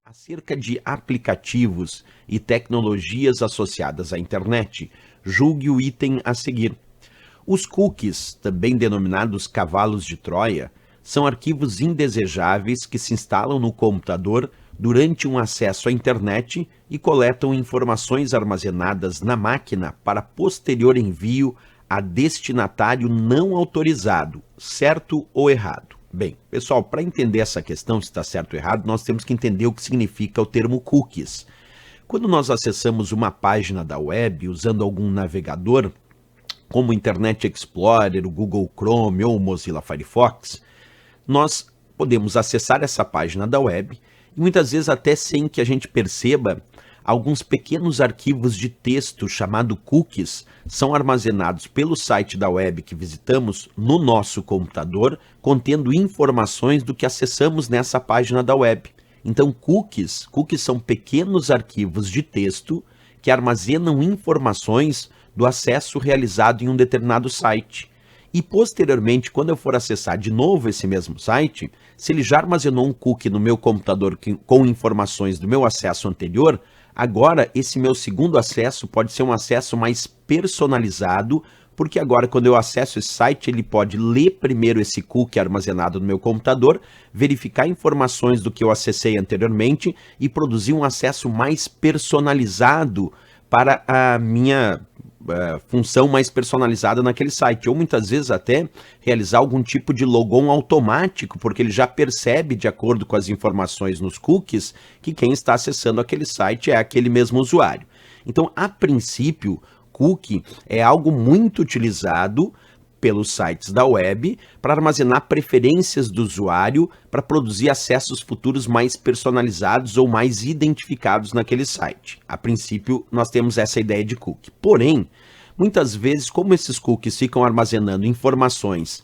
Acerca de aplicativos e tecnologias associadas à internet, julgue o item a seguir. Os cookies, também denominados cavalos de Troia, são arquivos indesejáveis que se instalam no computador durante um acesso à internet e coletam informações armazenadas na máquina para posterior envio a destinatário não autorizado, certo ou errado. Bem, pessoal, para entender essa questão, se está certo ou errado, nós temos que entender o que significa o termo cookies. Quando nós acessamos uma página da web usando algum navegador, como o Internet Explorer, o Google Chrome ou o Mozilla Firefox, nós podemos acessar essa página da web e muitas vezes até sem que a gente perceba, alguns pequenos arquivos de texto chamado cookies são armazenados pelo site da web que visitamos no nosso computador, contendo informações do que acessamos nessa página da web. Então, cookies são pequenos arquivos de texto que armazenam informações do acesso realizado em um determinado site. E posteriormente, quando eu for acessar de novo esse mesmo site, se ele já armazenou um cookie no meu computador com informações do meu acesso anterior, agora esse meu segundo acesso pode ser um acesso mais personalizado, porque agora quando eu acesso esse site, ele pode ler primeiro esse cookie armazenado no meu computador, verificar informações do que eu acessei anteriormente e produzir um acesso mais personalizado para a minha função mais personalizada naquele site, ou muitas vezes até realizar algum tipo de logon automático, porque ele já percebe, de acordo com as informações nos cookies, que quem está acessando aquele site é aquele mesmo usuário. Então, a princípio, cookie é algo muito utilizado pelos sites da web para armazenar preferências do usuário para produzir acessos futuros mais personalizados ou mais identificados naquele site. A princípio, nós temos essa ideia de cookie. Porém, muitas vezes, como esses cookies ficam armazenando informações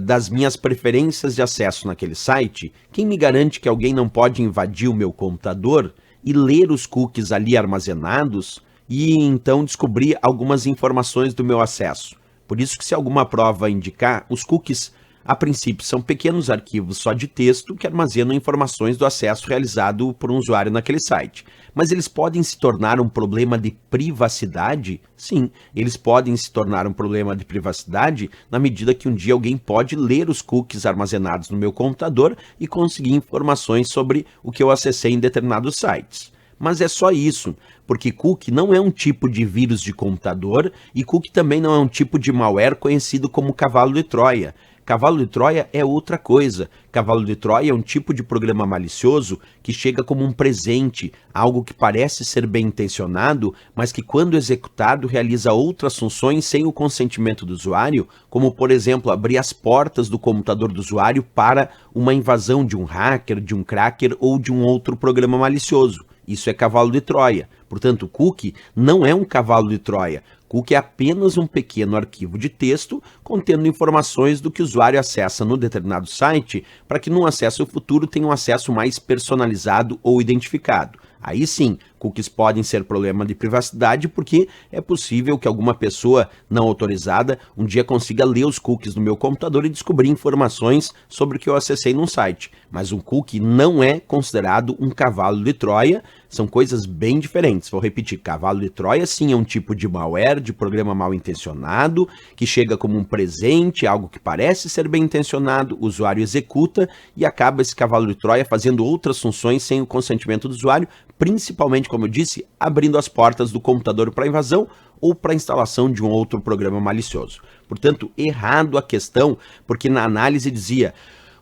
das minhas preferências de acesso naquele site, quem me garante que alguém não pode invadir o meu computador e ler os cookies ali armazenados e então descobrir algumas informações do meu acesso? Por isso que, se alguma prova indicar, os cookies, a princípio, são pequenos arquivos só de texto que armazenam informações do acesso realizado por um usuário naquele site. Mas eles podem se tornar um problema de privacidade? Sim, eles podem se tornar um problema de privacidade na medida que um dia alguém pode ler os cookies armazenados no meu computador e conseguir informações sobre o que eu acessei em determinados sites. Mas é só isso, porque cookie não é um tipo de vírus de computador e cookie também não é um tipo de malware conhecido como cavalo de Troia. Cavalo de Troia é outra coisa. Cavalo de Troia é um tipo de programa malicioso que chega como um presente, algo que parece ser bem intencionado, mas que quando executado realiza outras funções sem o consentimento do usuário, como por exemplo abrir as portas do computador do usuário para uma invasão de um hacker, de um cracker ou de um outro programa malicioso. Isso é cavalo de Troia. Portanto, cookie não é um cavalo de Troia. Cookie é apenas um pequeno arquivo de texto contendo informações do que o usuário acessa no determinado site para que num acesso futuro tenha um acesso mais personalizado ou identificado. Aí sim, cookies podem ser problema de privacidade porque é possível que alguma pessoa não autorizada um dia consiga ler os cookies no meu computador e descobrir informações sobre o que eu acessei num site. Mas um cookie não é considerado um cavalo de Troia, são coisas bem diferentes. Vou repetir, cavalo de Troia sim é um tipo de malware, de programa mal intencionado, que chega como um presente, algo que parece ser bem intencionado, o usuário executa e acaba esse cavalo de Troia fazendo outras funções sem o consentimento do usuário, principalmente, como eu disse, abrindo as portas do computador para invasão ou para a instalação de um outro programa malicioso. Portanto, errado a questão, porque na análise dizia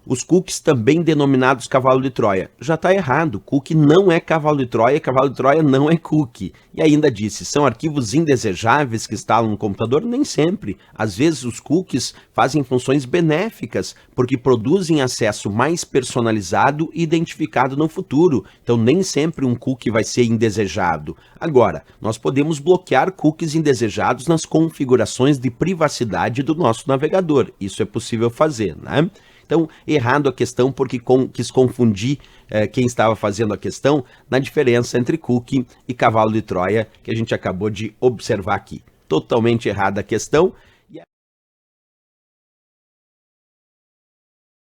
os cookies também denominados cavalo de Troia. Já está errado, cookie não é cavalo de Troia não é cookie. E ainda disse, são arquivos indesejáveis que instalam no computador? Nem sempre. Às vezes os cookies fazem funções benéficas, porque produzem acesso mais personalizado e identificado no futuro. Então nem sempre um cookie vai ser indesejado. Agora, nós podemos bloquear cookies indesejados nas configurações de privacidade do nosso navegador. Isso é possível fazer, né? Então, errado a questão porque quis confundir quem estava fazendo a questão na diferença entre cookie e cavalo de Troia, que a gente acabou de observar aqui. Totalmente errada a questão,